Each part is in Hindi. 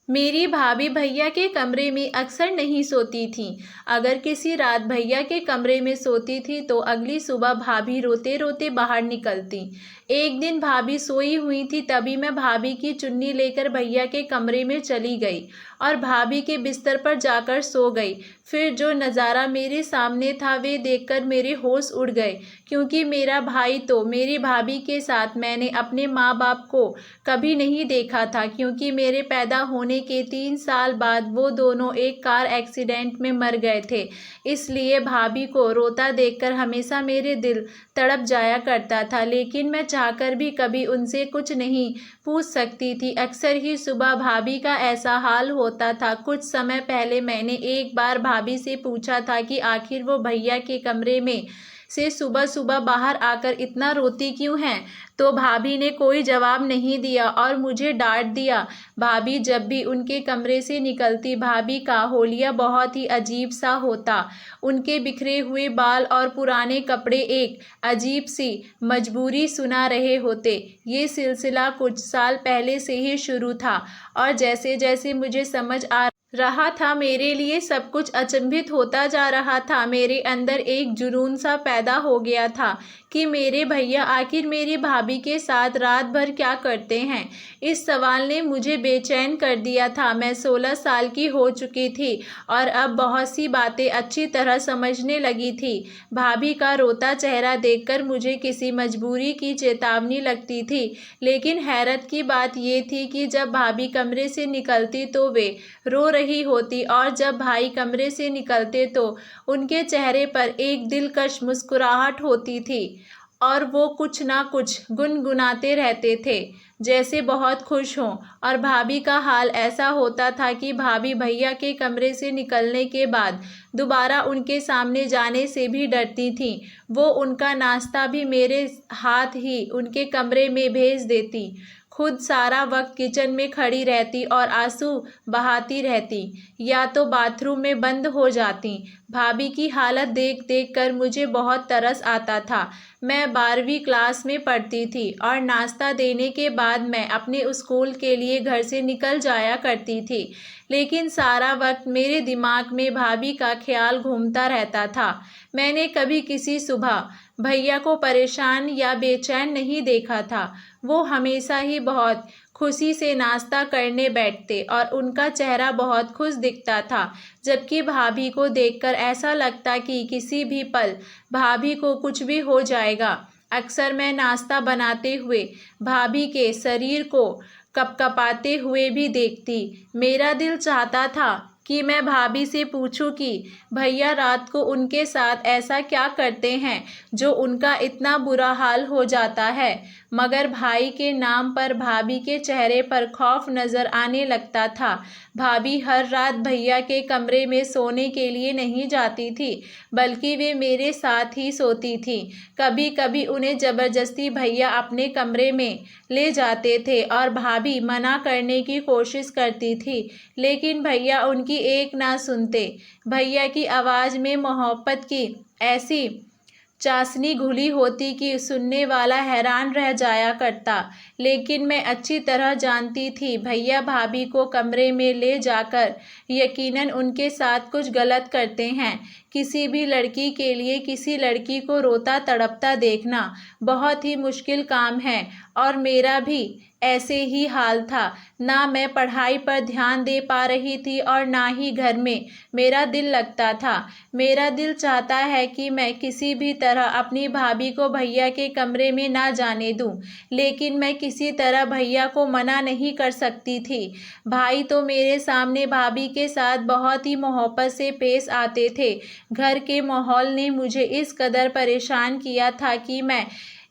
मेरी भाभी भैया के कमरे में अक्सर नहीं सोती थीं। अगर किसी रात भैया के कमरे में सोती थी तो अगली सुबह भाभी रोते रोते बाहर निकलती। एक दिन भाभी सोई हुई थी, तभी मैं भाभी की चुन्नी लेकर भैया के कमरे में चली गई और भाभी के बिस्तर पर जाकर सो गई। फिर जो नज़ारा मेरे सामने था वे देखकर मेरे होश उड़ गए, क्योंकि मेरा भाई तो मेरी भाभी के साथ मैंने अपने माँ बाप को कभी नहीं देखा था, क्योंकि मेरे पैदा होने के 3 साल बाद वो दोनों एक कार एक्सीडेंट में मर गए थे। इसलिए भाभी को रोता देखकर हमेशा मेरे दिल तड़प जाया करता था, लेकिन मैं चाहकर भी कभी उनसे कुछ नहीं पूछ सकती थी। अक्सर ही सुबह भाभी का ऐसा हाल होता था। कुछ समय पहले मैंने एक बार भाभी से पूछा था कि आखिर वो भैया के कमरे में से सुबह सुबह बाहर आकर इतना रोती क्यों हैं, तो भाभी ने कोई जवाब नहीं दिया और मुझे डांट दिया। भाभी जब भी उनके कमरे से निकलती, भाभी का होलिया बहुत ही अजीब सा होता। उनके बिखरे हुए बाल और पुराने कपड़े एक अजीब सी मजबूरी सुना रहे होते। ये सिलसिला कुछ साल पहले से ही शुरू था और जैसे जैसे मुझे समझ आ रहा था, मेरे लिए सब कुछ अचंभित होता जा रहा था। मेरे अंदर एक जुनून सा पैदा हो गया था कि मेरे भैया आखिर मेरी भाभी के साथ रात भर क्या करते हैं। इस सवाल ने मुझे बेचैन कर दिया था। मैं 16 साल की हो चुकी थी और अब बहुत सी बातें अच्छी तरह समझने लगी थी। भाभी का रोता चेहरा देखकर मुझे किसी मजबूरी की चेतावनी लगती थी, लेकिन हैरत की बात ये थी कि जब भाभी कमरे से निकलती तो वे रो रही होती और जब भाई कमरे से निकलते तो उनके चेहरे पर एक दिलकश मुस्कुराहट होती थी और वो कुछ ना कुछ गुनगुनाते रहते थे, जैसे बहुत खुश हों। और भाभी का हाल ऐसा होता था कि भाभी भैया के कमरे से निकलने के बाद दोबारा उनके सामने जाने से भी डरती थीं। वो उनका नाश्ता भी मेरे हाथ ही उनके कमरे में भेज देती, खुद सारा वक्त किचन में खड़ी रहती और आंसू बहाती रहती या तो बाथरूम में बंद हो जाती। भाभी की हालत देख देख कर मुझे बहुत तरस आता था। मैं 12वीं क्लास में पढ़ती थी और नाश्ता देने के बाद मैं अपने स्कूल के लिए घर से निकल जाया करती थी, लेकिन सारा वक्त मेरे दिमाग में भाभी का ख्याल घूमता रहता था। मैंने कभी किसी सुबह भैया को परेशान या बेचैन नहीं देखा था। वो हमेशा ही बहुत खुशी से नाश्ता करने बैठते और उनका चेहरा बहुत खुश दिखता था, जबकि भाभी को देखकर ऐसा लगता कि किसी भी पल भाभी को कुछ भी हो जाएगा। अक्सर मैं नाश्ता बनाते हुए भाभी के शरीर को कपकपाते हुए भी देखती। मेरा दिल चाहता था कि मैं भाभी से पूछूं कि भैया रात को उनके साथ ऐसा क्या करते हैं जो उनका इतना बुरा हाल हो जाता है, मगर भाई के नाम पर भाभी के चेहरे पर खौफ नज़र आने लगता था। भाभी हर रात भैया के कमरे में सोने के लिए नहीं जाती थी, बल्कि वे मेरे साथ ही सोती थी। कभी कभी उन्हें ज़बरदस्ती भैया अपने कमरे में ले जाते थे और भाभी मना करने की कोशिश करती थी, लेकिन भैया उनकी एक ना सुनते। भैया की आवाज़ में मोहब्बत की ऐसी चाशनी घुली होती कि सुनने वाला हैरान रह जाया करता, लेकिन मैं अच्छी तरह जानती थी भैया भाभी को कमरे में ले जाकर यकीनन उनके साथ कुछ गलत करते हैं। किसी भी लड़की के लिए किसी लड़की को रोता तड़पता देखना बहुत ही मुश्किल काम है और मेरा भी ऐसे ही हाल था। ना मैं पढ़ाई पर ध्यान दे पा रही थी और ना ही घर में मेरा दिल लगता था। मेरा दिल चाहता है कि मैं किसी भी तरह अपनी भाभी को भैया के कमरे में ना जाने दूं, लेकिन मैं किसी तरह भैया को मना नहीं कर सकती थी। भाई तो मेरे सामने भाभी के साथ बहुत ही मोहब्बत से पेश आते थे। घर के माहौल ने मुझे इस कदर परेशान किया था कि मैं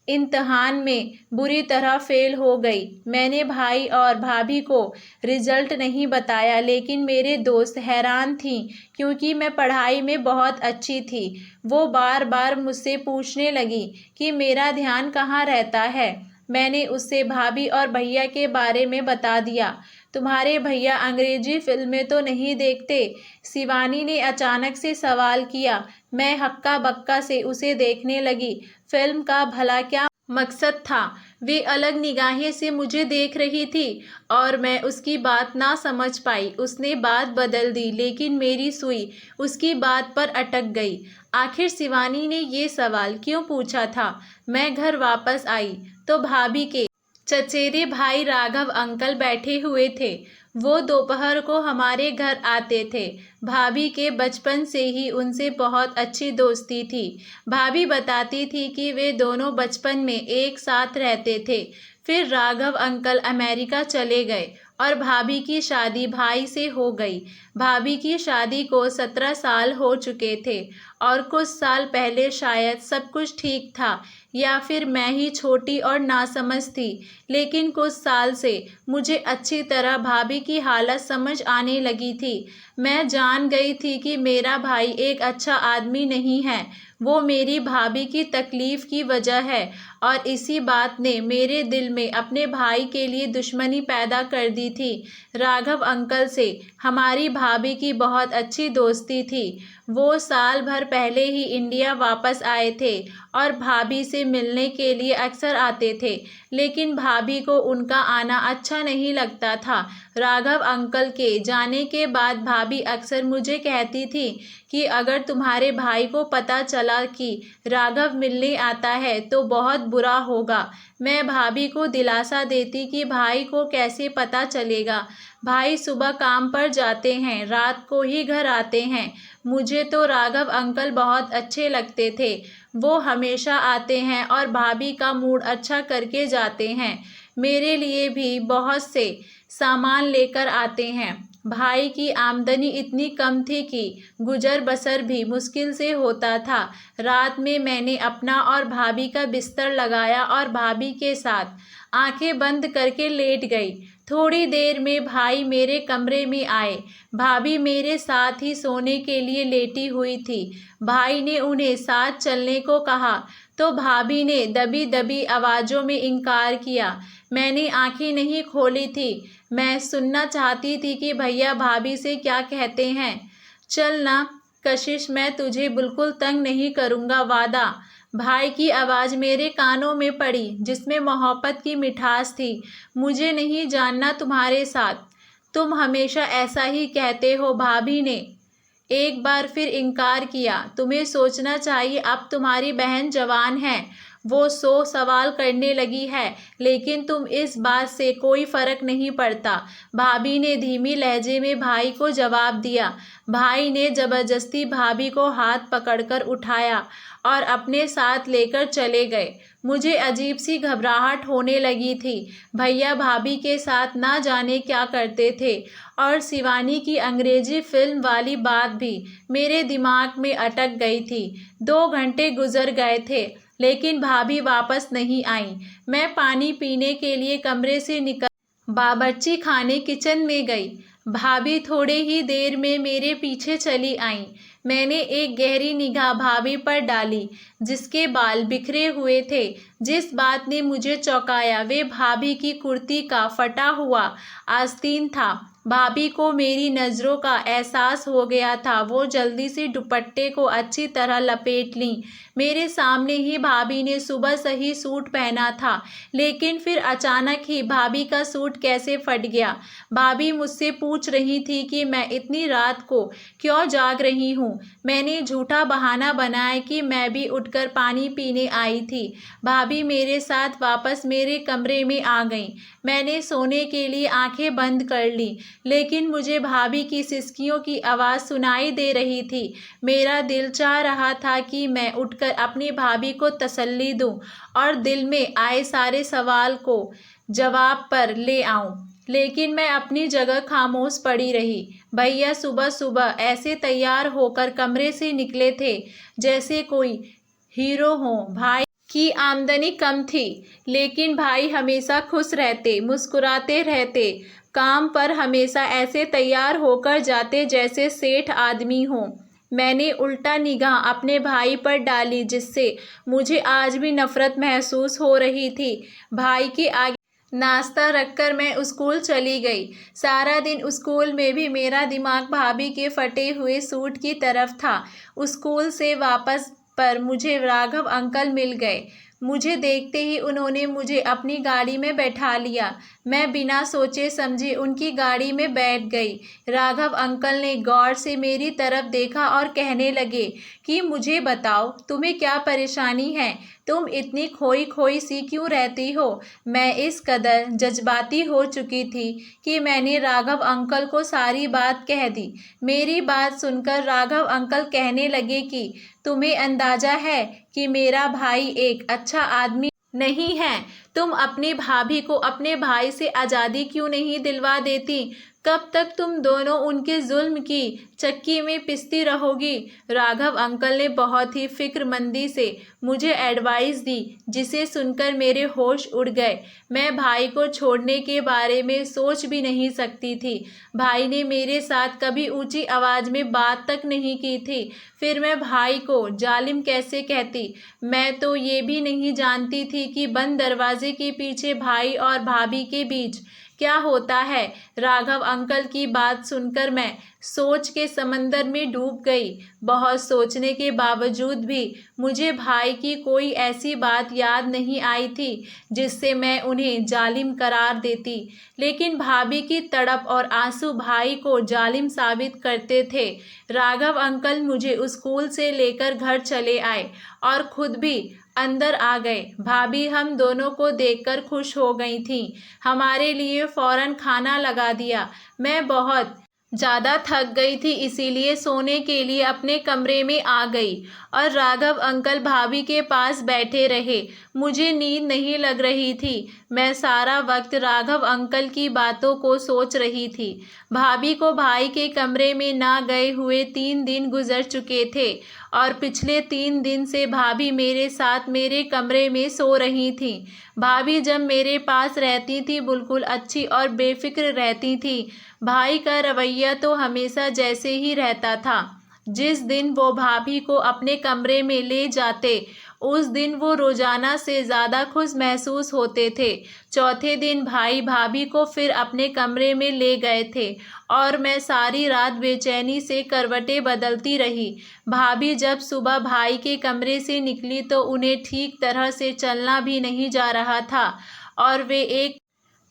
इम्तिहान में बुरी तरह फेल हो गई। मैंने भाई और भाभी को रिजल्ट नहीं बताया, लेकिन मेरे दोस्त हैरान थीं क्योंकि मैं पढ़ाई में बहुत अच्छी थी। वो बार बार मुझसे पूछने लगी कि मेरा ध्यान कहाँ रहता है। मैंने उससे भाभी और भैया के बारे में बता दिया। तुम्हारे भैया अंग्रेजी फिल्में तो नहीं देखते? शिवानी ने अचानक से सवाल किया। मैं हक्का बक्का से उसे देखने लगी। फिल्म का भला क्या मकसद था। वे अलग निगाहें से मुझे देख रही थी और मैं उसकी बात ना समझ पाई। उसने बात बदल दी, लेकिन मेरी सुई उसकी बात पर अटक गई। आखिर शिवानी ने ये सवाल क्यों पूछा था? मैं घर वापस आई तो भाभी के चचेरे भाई राघव अंकल बैठे हुए थे। वो दोपहर को हमारे घर आते थे। भाभी के बचपन से ही उनसे बहुत अच्छी दोस्ती थी। भाभी बताती थी कि वे दोनों बचपन में एक साथ रहते थे। फिर राघव अंकल अमेरिका चले गए और भाभी की शादी भाई से हो गई। भाभी की शादी को 17 साल हो चुके थे और कुछ साल पहले शायद सब कुछ ठीक था, या फिर मैं ही छोटी और नासमझ थी। लेकिन कुछ साल से मुझे अच्छी तरह भाभी की हालत समझ आने लगी थी। मैं जान गई थी कि मेरा भाई एक अच्छा आदमी नहीं है, वो मेरी भाभी की तकलीफ की वजह है, और इसी बात ने मेरे दिल में अपने भाई के लिए दुश्मनी पैदा कर दी थी। राघव अंकल से हमारी भाभी की बहुत अच्छी दोस्ती थी। वो साल भर पहले ही इंडिया वापस आए थे और भाभी से मिलने के लिए अक्सर आते थे, लेकिन भाभी को उनका आना अच्छा नहीं लगता था। राघव अंकल के जाने के बाद भाभी अक्सर मुझे कहती थी कि अगर तुम्हारे भाई को पता चला कि राघव मिलने आता है तो बहुत बुरा होगा। मैं भाभी को दिलासा देती कि भाई को कैसे पता चलेगा। भाई सुबह काम पर जाते हैं, रात को ही घर आते हैं। मुझे तो राघव अंकल बहुत अच्छे लगते थे। वो हमेशा आते हैं और भाभी का मूड अच्छा करके जाते हैं। मेरे लिए भी बहुत से सामान लेकर आते हैं। भाई की आमदनी इतनी कम थी कि गुजर बसर भी मुश्किल से होता था। रात में मैंने अपना और भाभी का बिस्तर लगाया और भाभी के साथ आंखें बंद करके लेट गई। थोड़ी देर में भाई मेरे कमरे में आए। भाभी मेरे साथ ही सोने के लिए लेटी हुई थी। भाई ने उन्हें साथ चलने को कहा तो भाभी ने दबी दबी आवाज़ों में इनकार किया। मैंने आंखें नहीं खोली थी। मैं सुनना चाहती थी कि भैया भाभी से क्या कहते हैं। चल ना कशिश, मैं तुझे बिल्कुल तंग नहीं करूँगा, वादा। भाई की आवाज़ मेरे कानों में पड़ी, जिसमें मोहब्बत की मिठास थी। मुझे नहीं जानना तुम्हारे साथ। तुम हमेशा ऐसा ही कहते हो, भाभी ने एक बार फिर इनकार किया। तुम्हें सोचना चाहिए, अब तुम्हारी बहन जवान है, वो 100 सवाल करने लगी है, लेकिन तुम इस बात से कोई फर्क नहीं पड़ता। भाभी ने धीमी लहजे में भाई को जवाब दिया। भाई ने जबरदस्ती भाभी को हाथ पकड़कर उठाया और अपने साथ लेकर चले गए। मुझे अजीब सी घबराहट होने लगी थी। भैया भाभी के साथ ना जाने क्या करते थे, और शिवानी की अंग्रेजी फिल्म वाली बात भी मेरे दिमाग में अटक गई थी। 2 घंटे गुजर गए थे, लेकिन भाभी वापस नहीं आई। मैं पानी पीने के लिए कमरे से निकल बावर्ची खाने किचन में गई। भाभी थोड़े ही देर में मेरे पीछे चली आईं। मैंने एक गहरी निगाह भाभी पर डाली, जिसके बाल बिखरे हुए थे। जिस बात ने मुझे चौंकाया वे भाभी की कुर्ती का फटा हुआ आस्तीन था। भाभी को मेरी नज़रों का एहसास हो गया था। वो जल्दी से दुपट्टे को अच्छी तरह लपेट लीं। मेरे सामने ही भाभी ने सुबह सही सूट पहना था, लेकिन फिर अचानक ही भाभी का सूट कैसे फट गया। भाभी मुझसे पूछ रही थी कि मैं इतनी रात को क्यों जाग रही हूँ। मैंने झूठा बहाना बनाया कि मैं भी उठकर पानी पीने आई थी। भाभी मेरे साथ वापस मेरे कमरे में आ गईं। मैंने सोने के लिए आंखें बंद कर ली, लेकिन मुझे भाभी की सिसकियों की आवाज़ सुनाई दे रही थी। मेरा दिल चाह रहा था कि मैं उठकर अपनी भाभी को तसल्ली दूं और दिल में आए सारे सवाल को जवाब पर ले आऊं, लेकिन मैं अपनी जगह खामोश पड़ी रही। भैया सुबह सुबह ऐसे तैयार होकर कमरे से निकले थे जैसे कोई हीरो हो। भाई की आमदनी कम थी, लेकिन भाई हमेशा खुश रहते, मुस्कुराते रहते। काम पर हमेशा ऐसे तैयार होकर जाते जैसे सेठ आदमी हो। मैंने उल्टा निगाह अपने भाई पर डाली, जिससे मुझे आज भी नफरत महसूस हो रही थी। भाई के आगे नाश्ता रखकर मैं स्कूल चली गई। सारा दिन स्कूल में भी मेरा दिमाग भाभी के फटे हुए सूट की तरफ था। स्कूल से वापस पर मुझे राघव अंकल मिल गए। मुझे देखते ही उन्होंने मुझे अपनी गाड़ी में बैठा लिया। मैं बिना सोचे समझे उनकी गाड़ी में बैठ गई। राघव अंकल ने गौर से मेरी तरफ देखा और कहने लगे कि मुझे बताओ, तुम्हें क्या परेशानी है? तुम इतनी खोई खोई सी क्यों रहती हो? मैं इस कदर जज्बाती हो चुकी थी कि मैंने राघव अंकल को सारी बात कह दी। मेरी बात सुनकर राघव अंकल कहने लगे कि तुम्हें अंदाज़ा है कि मेरा भाई एक अच्छा आदमी नहीं है। तुम अपनी भाभी को अपने भाई से आज़ादी क्यों नहीं दिलवा देती? कब तक तुम दोनों उनके जुल्म की चक्की में पिसती रहोगी? राघव अंकल ने बहुत ही फिक्रमंदी से मुझे एडवाइस दी, जिसे सुनकर मेरे होश उड़ गए। मैं भाई को छोड़ने के बारे में सोच भी नहीं सकती थी। भाई ने मेरे साथ कभी ऊंची आवाज़ में बात तक नहीं की थी, फिर मैं भाई को जालिम कैसे कहती? मैं तो ये भी नहीं जानती थी कि बंद दरवाजे के पीछे भाई और भाभी के बीच क्या होता है। राघव अंकल की बात सुनकर मैं सोच के समंदर में डूब गई। बहुत सोचने के बावजूद भी मुझे भाई की कोई ऐसी बात याद नहीं आई थी जिससे मैं उन्हें जालिम करार देती। लेकिन भाभी की तड़प और आंसू भाई को जालिम साबित करते थे। राघव अंकल मुझे स्कूल से लेकर घर चले आए और खुद भी अंदर आ गए। भाभी हम दोनों को देखकर खुश हो गई थीं। हमारे लिए फ़ौरन खाना लगा दिया। मैं बहुत ज़्यादा थक गई थी, इसीलिए सोने के लिए अपने कमरे में आ गई और राघव अंकल भाभी के पास बैठे रहे। मुझे नींद नहीं लग रही थी। मैं सारा वक्त राघव अंकल की बातों को सोच रही थी। भाभी को भाई के कमरे में ना गए हुए 3 दिन गुजर चुके थे और पिछले 3 दिन से भाभी मेरे साथ मेरे कमरे में सो रही थी। भाभी जब मेरे पास रहती थी बिल्कुल अच्छी और बेफिक्र रहती थी। भाई का रवैया तो हमेशा जैसे ही रहता था। जिस दिन वो भाभी को अपने कमरे में ले जाते, उस दिन वो रोज़ाना से ज़्यादा खुश महसूस होते थे। चौथे दिन भाई भाभी को फिर अपने कमरे में ले गए थे और मैं सारी रात बेचैनी से करवटें बदलती रही। भाभी जब सुबह भाई के कमरे से निकली तो उन्हें ठीक तरह से चलना भी नहीं जा रहा था और वे एक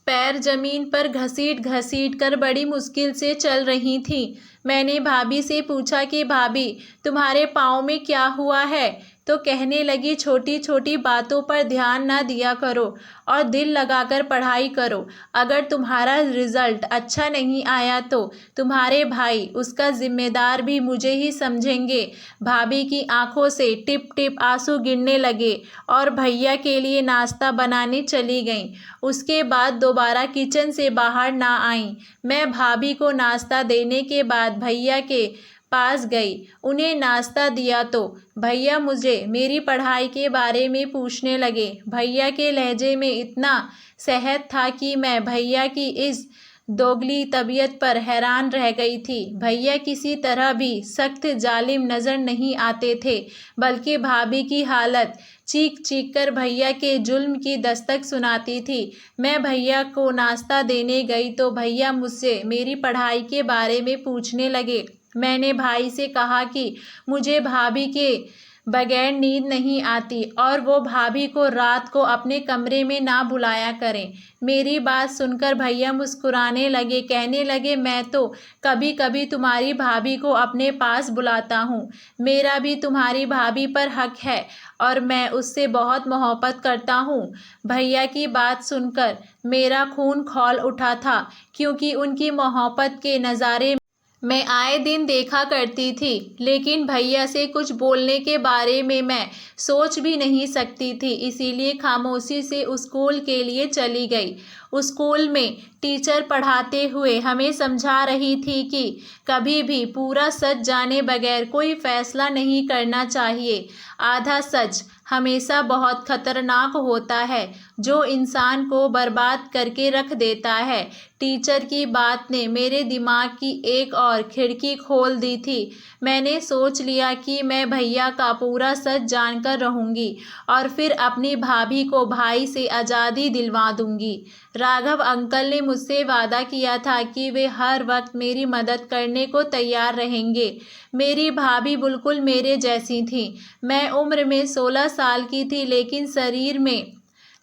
पैर जमीन पर घसीट घसीट कर बड़ी मुश्किल से चल रही थीं। मैंने भाभी से पूछा कि भाभी, तुम्हारे पाँव में क्या हुआ है? तो कहने लगी, छोटी छोटी बातों पर ध्यान ना दिया करो और दिल लगाकर पढ़ाई करो। अगर तुम्हारा रिजल्ट अच्छा नहीं आया तो तुम्हारे भाई उसका जिम्मेदार भी मुझे ही समझेंगे। भाभी की आंखों से टिप टिप आंसू गिरने लगे और भैया के लिए नाश्ता बनाने चली गईं। उसके बाद दोबारा किचन से बाहर ना आईं। मैं भाभी को नाश्ता देने के बाद भैया के पास गई। उन्हें नाश्ता दिया तो भैया मुझे मेरी पढ़ाई के बारे में पूछने लगे। भैया के लहजे में इतना सहज था कि मैं भैया की इस दोगली तबीयत पर हैरान रह गई थी। भैया किसी तरह भी सख्त जालिम नज़र नहीं आते थे, बल्कि भाभी की हालत चीख चीख कर भैया के जुल्म की दस्तक सुनाती थी। मैं भैया को नाश्ता देने गई तो भैया मुझसे मेरी पढ़ाई के बारे में पूछने लगे। मैंने भाई से कहा कि मुझे भाभी के बगैर नींद नहीं आती और वो भाभी को रात को अपने कमरे में ना बुलाया करें। मेरी बात सुनकर भैया मुस्कुराने लगे, कहने लगे, मैं तो कभी कभी तुम्हारी भाभी को अपने पास बुलाता हूँ। मेरा भी तुम्हारी भाभी पर हक है और मैं उससे बहुत मोहब्बत करता हूँ। भैया की बात सुनकर मेरा खून खौल उठा था, क्योंकि उनकी मोहब्बत के नज़ारे मैं आए दिन देखा करती थी, लेकिन भैया से कुछ बोलने के बारे में मैं सोच भी नहीं सकती थी, इसीलिए खामोशी से स्कूल के लिए चली गई। स्कूल में टीचर पढ़ाते हुए हमें समझा रही थी कि कभी भी पूरा सच जाने बगैर कोई फैसला नहीं करना चाहिए। आधा सच हमेशा बहुत खतरनाक होता है। जो इंसान को बर्बाद करके रख देता है। टीचर की बात ने मेरे दिमाग की एक और खिड़की खोल दी थी। मैंने सोच लिया कि मैं भैया का पूरा सच जानकर रहूंगी और फिर अपनी भाभी को भाई से आज़ादी दिलवा दूंगी। राघव अंकल ने मुझसे वादा किया था कि वे हर वक्त मेरी मदद करने को तैयार रहेंगे। मेरी भाभी बिल्कुल मेरे जैसी थी। मैं उम्र में 16 साल की थी, लेकिन शरीर में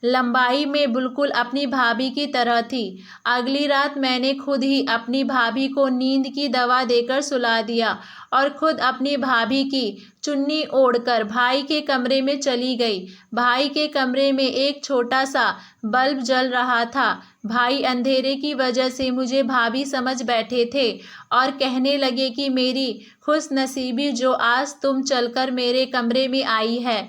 लंबाई में बिल्कुल अपनी भाभी की तरह थी। अगली रात मैंने खुद ही अपनी भाभी को नींद की दवा देकर सुला दिया और खुद अपनी भाभी की चुन्नी ओढ़कर भाई के कमरे में चली गई। भाई के कमरे में एक छोटा सा बल्ब जल रहा था। भाई अंधेरे की वजह से मुझे भाभी समझ बैठे थे और कहने लगे कि मेरी खुशनसीबी जो आज तुम चलकर मेरे कमरे में आई है।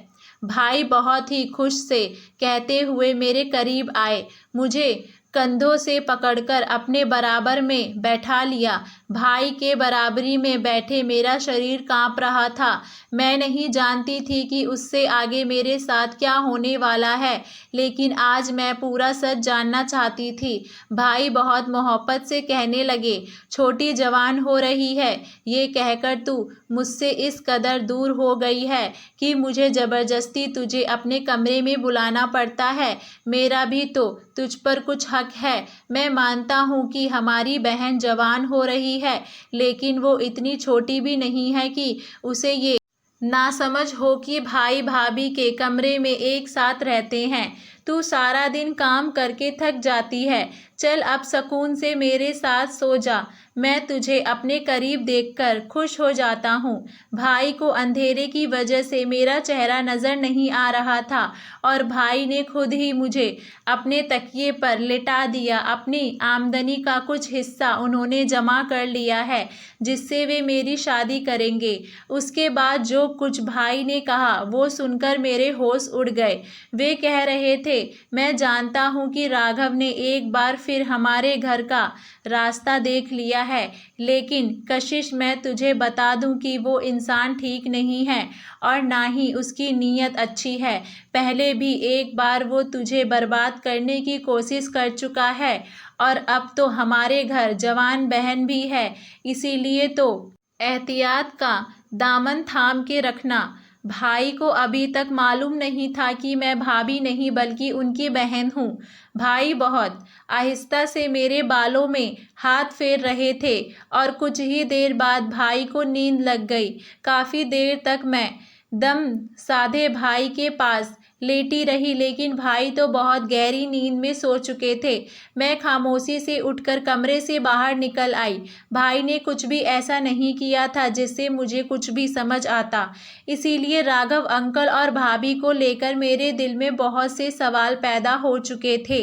भाई बहुत ही खुश से कहते हुए मेरे करीब आए, मुझे कंधों से पकड़कर अपने बराबर में बैठा लिया। भाई के बराबरी में बैठे मेरा शरीर कांप रहा था। मैं नहीं जानती थी कि उससे आगे मेरे साथ क्या होने वाला है, लेकिन आज मैं पूरा सच जानना चाहती थी। भाई बहुत मोहब्बत से कहने लगे, छोटी जवान हो रही है, ये कहकर तू मुझसे इस कदर दूर हो गई है कि मुझे ज़बरदस्ती तुझे अपने कमरे में बुलाना पड़ता है। मेरा भी तो तुझ पर कुछ हक है। मैं मानता हूँ कि हमारी बहन जवान हो रही है, लेकिन वो इतनी छोटी भी नहीं है कि उसे ये नासमझ हो कि भाई भाभी के कमरे में एक साथ रहते हैं। तू सारा दिन काम करके थक जाती है, चल अब सुकून से मेरे साथ सो जा। मैं तुझे अपने करीब देखकर खुश हो जाता हूँ। भाई को अंधेरे की वजह से मेरा चेहरा नज़र नहीं आ रहा था और भाई ने खुद ही मुझे अपने तकिए पर लिटा दिया। अपनी आमदनी का कुछ हिस्सा उन्होंने जमा कर लिया है, जिससे वे मेरी शादी करेंगे। उसके बाद जो कुछ भाई ने कहा वो सुनकर मेरे होश उड़ गए। वे कह रहे थे, मैं जानता हूँ कि राघव ने एक बार फिर हमारे घर का रास्ता देख लिया है, लेकिन कशिश मैं तुझे बता दूं कि वो इंसान ठीक नहीं है और ना ही उसकी नीयत अच्छी है। पहले भी एक बार वो तुझे बर्बाद करने की कोशिश कर चुका है और अब तो हमारे घर जवान बहन भी है, इसीलिए तो एहतियात का दामन थाम के रखना। भाई को अभी तक मालूम नहीं था कि मैं भाभी नहीं बल्कि उनकी बहन हूँ। भाई बहुत आहिस्ता से मेरे बालों में हाथ फेर रहे थे और कुछ ही देर बाद भाई को नींद लग गई। काफ़ी देर तक मैं दम साधे भाई के पास लेटी रही, लेकिन भाई तो बहुत गहरी नींद में सो चुके थे। मैं खामोशी से उठकर कमरे से बाहर निकल आई। भाई ने कुछ भी ऐसा नहीं किया था जिससे मुझे कुछ भी समझ आता, इसीलिए राघव अंकल और भाभी को लेकर मेरे दिल में बहुत से सवाल पैदा हो चुके थे।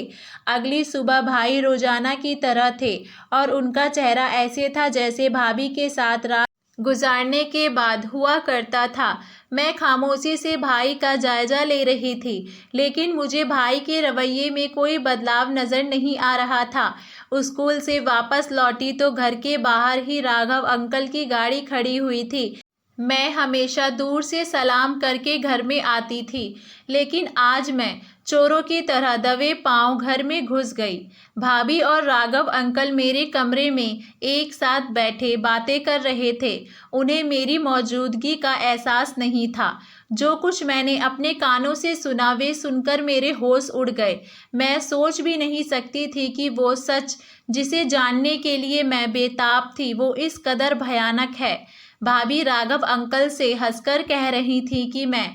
अगली सुबह भाई रोजाना की तरह थे और उनका चेहरा ऐसे था जैसे भाभी के साथ रात गुजारने के बाद हुआ करता था। मैं खामोशी से भाई का जायजा ले रही थी, लेकिन मुझे भाई के रवैये में कोई बदलाव नज़र नहीं आ रहा था। स्कूल से वापस लौटी तो घर के बाहर ही राघव अंकल की गाड़ी खड़ी हुई थी। मैं हमेशा दूर से सलाम करके घर में आती थी, लेकिन आज मैं चोरों की तरह दबे पांव घर में घुस गई। भाभी और राघव अंकल मेरे कमरे में एक साथ बैठे बातें कर रहे थे। उन्हें मेरी मौजूदगी का एहसास नहीं था। जो कुछ मैंने अपने कानों से सुना वे सुनकर मेरे होश उड़ गए। मैं सोच भी नहीं सकती थी कि वो सच जिसे जानने के लिए मैं बेताब थी वो इस कदर भयानक है। भाभी राघव अंकल से हंसकर कह रही थी कि मैं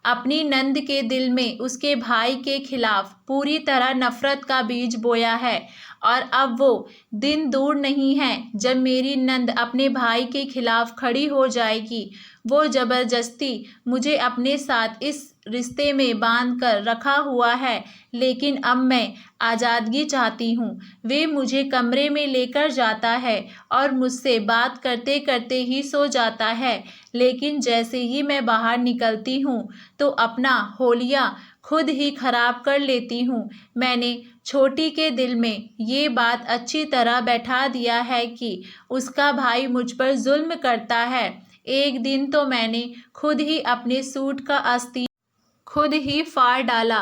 अपनी नंद के दिल में उसके भाई के खिलाफ पूरी तरह नफरत का बीज बोया है और अब वो दिन दूर नहीं है जब मेरी नंद अपने भाई के खिलाफ खड़ी हो जाएगी। वो ज़बरदस्ती मुझे अपने साथ इस रिश्ते में बांध कर रखा हुआ है, लेकिन अब मैं आज़ादगी चाहती हूँ। वे मुझे कमरे में लेकर जाता है और मुझसे बात करते करते ही सो जाता है, लेकिन जैसे ही मैं बाहर निकलती हूँ तो अपना होलिया खुद ही खराब कर लेती हूँ। मैंने छोटी के दिल में ये बात अच्छी तरह बैठा दिया है कि उसका भाई मुझ पर जुल्म करता है। एक दिन तो मैंने खुद ही अपने सूट का आस्तीन खुद ही फाड़ डाला।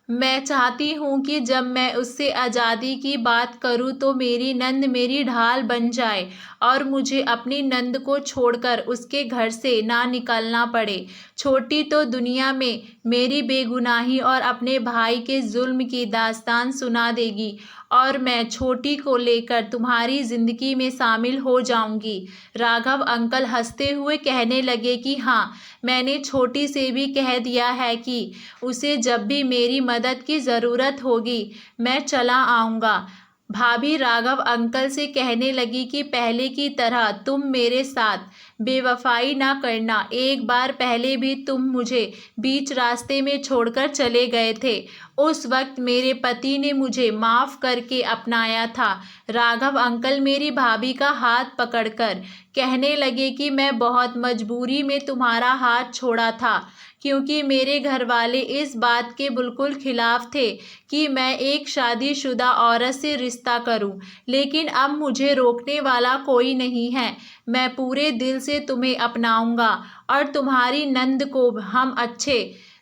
मैं चाहती हूँ कि जब मैं उससे आज़ादी की बात करूँ तो मेरी नंद मेरी ढाल बन जाए और मुझे अपनी नंद को छोड़कर उसके घर से ना निकलना पड़े। छोटी तो दुनिया में मेरी बेगुनाही और अपने भाई के जुल्म की दास्तान सुना देगी और मैं छोटी को लेकर तुम्हारी ज़िंदगी में शामिल हो जाऊंगी। राघव अंकल हंसते हुए कहने लगे कि हाँ, मैंने छोटी से भी कह दिया है कि उसे जब भी मेरी मदद की ज़रूरत होगी मैं चला आऊँगा। भाभी राघव अंकल से कहने लगी कि पहले की तरह तुम मेरे साथ बेवफाई ना करना। एक बार पहले भी तुम मुझे बीच रास्ते में छोड़कर चले गए थे। उस वक्त मेरे पति ने मुझे माफ़ करके अपनाया था। राघव अंकल मेरी भाभी का हाथ पकड़कर कहने लगे कि मैं बहुत मजबूरी में तुम्हारा हाथ छोड़ा था, क्योंकि मेरे घर वाले इस बात के बिल्कुल खिलाफ थे कि मैं एक शादीशुदा औरत से रिश्ता करूं। लेकिन अब मुझे रोकने वाला कोई नहीं है। मैं पूरे दिल से तुम्हें अपनाऊंगा और तुम्हारी नंद को हम अच्छे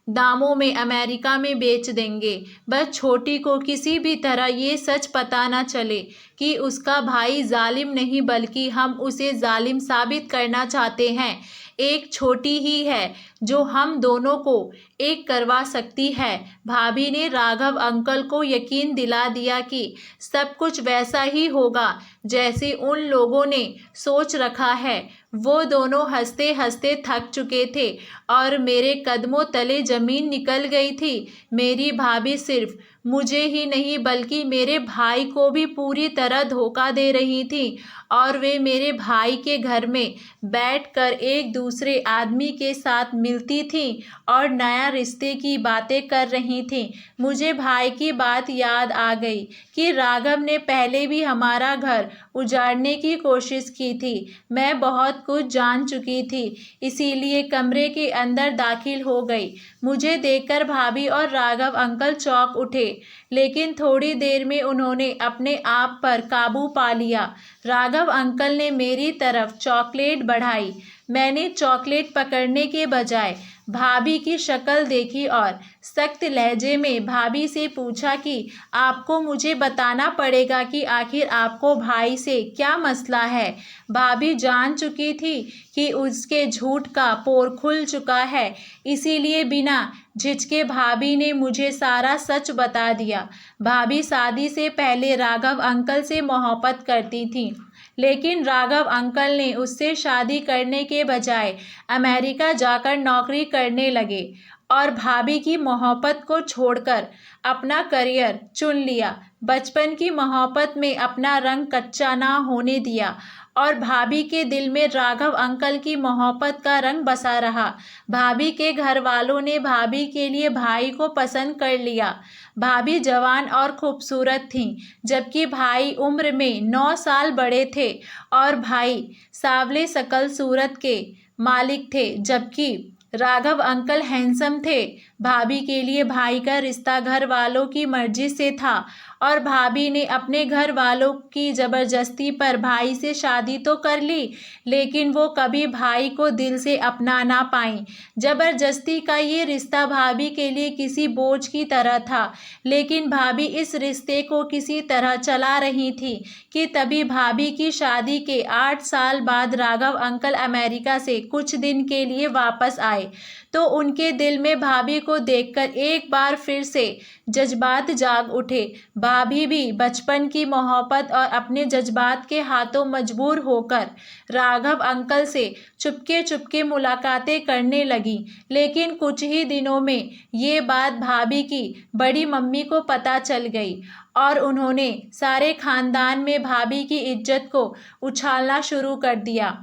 दामों में अमेरिका में बेच देंगे। बस छोटी को किसी भी तरह ये सच पता ना चले कि उसका भाई जालिम नहीं बल्कि हम उसे जालिम साबित करना चाहते हैं। एक छोटी ही है जो हम दोनों को एक करवा सकती है। भाभी ने राघव अंकल को यकीन दिला दिया कि सब कुछ वैसा ही होगा जैसे उन लोगों ने सोच रखा है। वो दोनों हंसते हंसते थक चुके थे और मेरे कदमों तले जमीन निकल गई थी। मेरी भाभी सिर्फ मुझे ही नहीं बल्कि मेरे भाई को भी पूरी तरह धोखा दे रही थी और वे मेरे भाई के घर में बैठकर एक दूसरे आदमी के साथ मिलती थी और नया रिश्ते की बातें कर रही थी। मुझे भाई की बात याद आ गई कि राघव ने पहले भी हमारा घर उजाड़ने की कोशिश की थी। मैं बहुत कुछ जान चुकी थी, इसीलिए कमरे के अंदर दाखिल हो गई। मुझे देखकर भाभी और राघव अंकल चौंक उठे, लेकिन थोड़ी देर में उन्होंने अपने आप पर काबू पा लिया। राघव अंकल ने मेरी तरफ चॉकलेट बढ़ाई। मैंने चॉकलेट पकड़ने के बजाय भाभी की शक्ल देखी और सख्त लहजे में भाभी से पूछा कि आपको मुझे बताना पड़ेगा कि आखिर आपको भाई से क्या मसला है। भाभी जान चुकी थी कि उसके झूठ का पोर खुल चुका है, इसीलिए बिना झिझके भाभी ने मुझे सारा सच बता दिया। भाभी शादी से पहले राघव अंकल से मोहब्बत करती थी, लेकिन राघव अंकल ने उससे शादी करने के बजाय अमेरिका जाकर नौकरी करने लगे और भाभी की मोहब्बत को छोड़कर अपना करियर चुन लिया। बचपन की मोहब्बत में अपना रंग कच्चा ना होने दिया और भाभी के दिल में राघव अंकल की मोहब्बत का रंग बसा रहा। भाभी के घर वालों ने भाभी के लिए भाई को पसंद कर लिया। भाभी जवान और खूबसूरत थीं, जबकि भाई उम्र में 9 साल बड़े थे और भाई सांवले शकल सूरत के मालिक थे, जबकि राघव अंकल हैंडसम थे। भाभी के लिए भाई का रिश्ता घर वालों की मर्जी से था और भाभी ने अपने घर वालों की ज़बरदस्ती पर भाई से शादी तो कर ली, लेकिन वो कभी भाई को दिल से अपना ना पाई। ज़बरदस्ती का ये रिश्ता भाभी के लिए किसी बोझ की तरह था, लेकिन भाभी इस रिश्ते को किसी तरह चला रही थी कि तभी भाभी की शादी के 8 साल बाद राघव अंकल अमेरिका से कुछ दिन के लिए वापस आए, तो उनके दिल में भाभी को देखकर एक बार फिर से जज्बात जाग उठे। भाभी भी बचपन की मोहब्बत और अपने जज्बात के हाथों मजबूर होकर राघव अंकल से चुपके चुपके मुलाकातें करने लगी। लेकिन कुछ ही दिनों में ये बात भाभी की बड़ी मम्मी को पता चल गई और उन्होंने सारे खानदान में भाभी की इज्जत को उछालना शुरू कर दिया।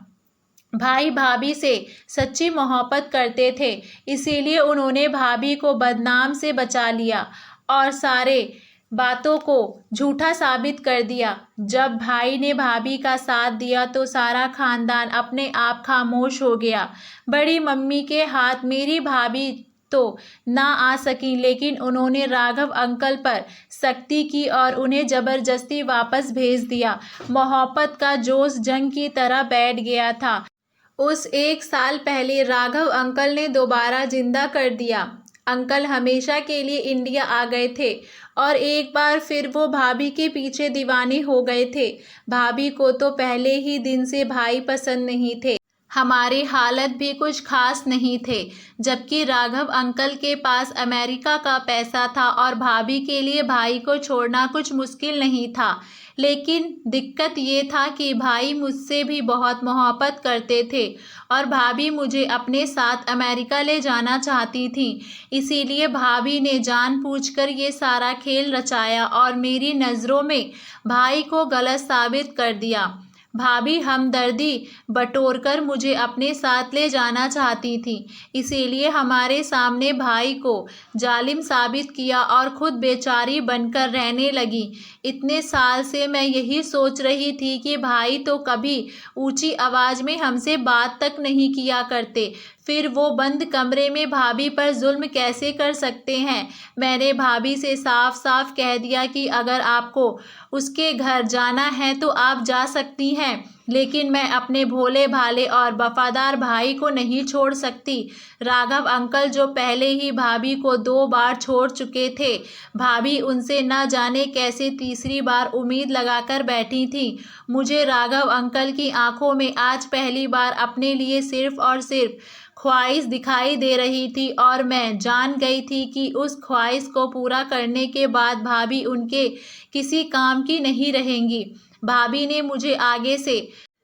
भाई भाभी से सच्ची मोहब्बत करते थे, इसीलिए उन्होंने भाभी को बदनाम से बचा लिया और सारे बातों को झूठा साबित कर दिया। जब भाई ने भाभी का साथ दिया तो सारा खानदान अपने आप खामोश हो गया। बड़ी मम्मी के हाथ मेरी भाभी तो ना आ सकी, लेकिन उन्होंने राघव अंकल पर सख्ती की और उन्हें ज़बरदस्ती वापस भेज दिया। मोहब्बत का जोश जंग की तरह बैठ गया था। उस 1 साल पहले राघव अंकल ने दोबारा जिंदा कर दिया। अंकल हमेशा के लिए इंडिया आ गए थे और एक बार फिर वो भाभी के पीछे दीवाने हो गए थे। भाभी को तो पहले ही दिन से भाई पसंद नहीं थे। हमारे हालत भी कुछ खास नहीं थे, जबकि राघव अंकल के पास अमेरिका का पैसा था और भाभी के लिए भाई को छोड़ना कुछ मुश्किल नहीं था। लेकिन दिक्कत ये था कि भाई मुझसे भी बहुत मोहब्बत करते थे और भाभी मुझे अपने साथ अमेरिका ले जाना चाहती थी। इसीलिए भाभी ने जानबूझकर ये सारा खेल रचाया और मेरी नज़रों में भाई को गलत साबित कर दिया। भाभी हमदर्दी बटोरकर मुझे अपने साथ ले जाना चाहती थी, इसीलिए हमारे सामने भाई को जालिम साबित किया और खुद बेचारी बनकर रहने लगी। इतने साल से मैं यही सोच रही थी कि भाई तो कभी ऊंची आवाज़ में हमसे बात तक नहीं किया करते, फिर वो बंद कमरे में भाभी पर जुल्म कैसे कर सकते हैं। मैंने भाभी से साफ साफ कह दिया कि अगर आपको उसके घर जाना है तो आप जा सकती हैं, लेकिन मैं अपने भोले भाले और वफादार भाई को नहीं छोड़ सकती। राघव अंकल जो पहले ही भाभी को 2 बार छोड़ चुके थे, भाभी उनसे न जाने कैसे तीसरी बार उम्मीद लगाकर बैठी थी। मुझे राघव अंकल की आंखों में आज पहली बार अपने लिए सिर्फ और सिर्फ ख्वाहिश दिखाई दे रही थी और मैं जान गई थी कि उस ख्वाहिश को पूरा करने के बाद भाभी उनके किसी काम की नहीं रहेंगी। भाभी ने मुझे आगे से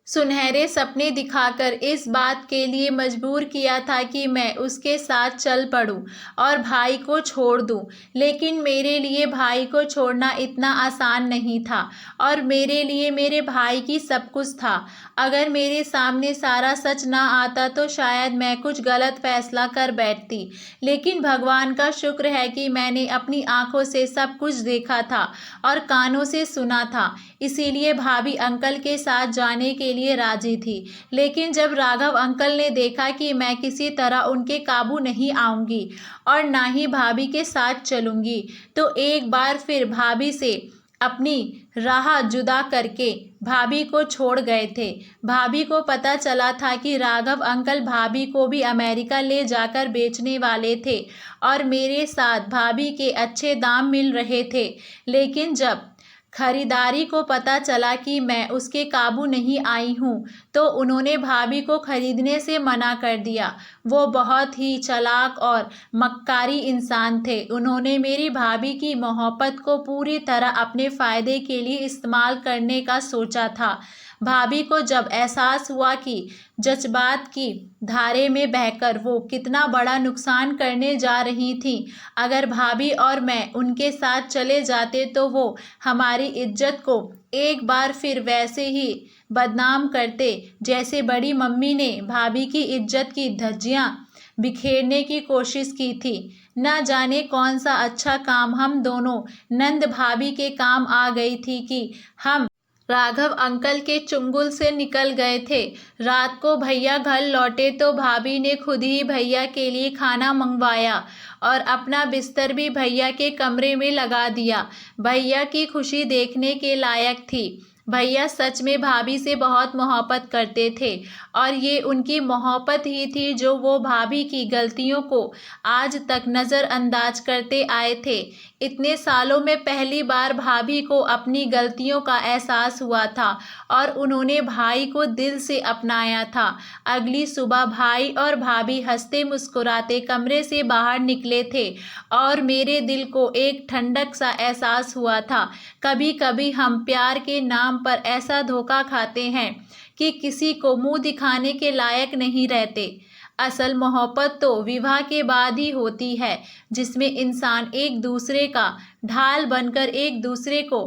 सुनहरे सपने दिखाकर इस बात के लिए मजबूर किया था कि मैं उसके साथ चल पड़ूं और भाई को छोड़ दूं, लेकिन मेरे लिए भाई को छोड़ना इतना आसान नहीं था और मेरे लिए मेरे भाई की सब कुछ था। अगर मेरे सामने सारा सच ना आता तो शायद मैं कुछ गलत फैसला कर बैठती, लेकिन भगवान का शुक्र है कि मैंने अपनी आंखों से सब कुछ देखा था और कानों से सुना था। इसीलिए भाभी अंकल के साथ जाने के लिए राजी थी। लेकिन जब राघव अंकल ने देखा कि मैं किसी तरह उनके काबू नहीं आऊंगी और ना ही भाभी के साथ चलूंगी, तो एक बार फिर भाभी से अपनी राह जुदा करके भाभी को छोड़ गए थे। भाभी को पता चला था कि राघव अंकल भाभी को भी अमेरिका ले जाकर बेचने वाले थे और मेरे साथ भाभी के अच्छे दाम मिल रहे थे, लेकिन जब खरीदारी को पता चला कि मैं उसके काबू नहीं आई हूँ, तो उन्होंने भाभी को खरीदने से मना कर दिया। वो बहुत ही चालाक और मक्कारी इंसान थे। उन्होंने मेरी भाभी की मोहब्बत को पूरी तरह अपने फ़ायदे के लिए इस्तेमाल करने का सोचा था। भाभी को जब एहसास हुआ कि जज्बात की धारे में बहकर वो कितना बड़ा नुकसान करने जा रही थी, अगर भाभी और मैं उनके साथ चले जाते तो वो हमारी इज्जत को एक बार फिर वैसे ही बदनाम करते जैसे बड़ी मम्मी ने भाभी की इज्जत की धज्जियां बिखेरने की कोशिश की थी। न जाने कौन सा अच्छा काम हम दोनों नंद भाभी के काम आ गई थी कि हम राघव अंकल के चुंगल से निकल गए थे। रात को भैया घर लौटे तो भाभी ने खुद ही भैया के लिए खाना मंगवाया और अपना बिस्तर भी भैया के कमरे में लगा दिया। भैया की खुशी देखने के लायक थी। भैया सच में भाभी से बहुत मोहब्बत करते थे और ये उनकी मोहब्बत ही थी जो वो भाभी की गलतियों को आज तक नज़रअंदाज करते आए थे। इतने सालों में पहली बार भाभी को अपनी गलतियों का एहसास हुआ था और उन्होंने भाई को दिल से अपनाया था। अगली सुबह भाई और भाभी हंसते मुस्कुराते कमरे से बाहर निकले थे और मेरे दिल को एक ठंडक सा एहसास हुआ था। कभी कभी हम प्यार के नाम पर ऐसा धोखा खाते हैं कि किसी को मुंह दिखाने के लायक नहीं रहते। असल मोहब्बत तो विवाह के बाद ही होती है, जिसमें इंसान एक दूसरे का ढाल बनकर एक दूसरे को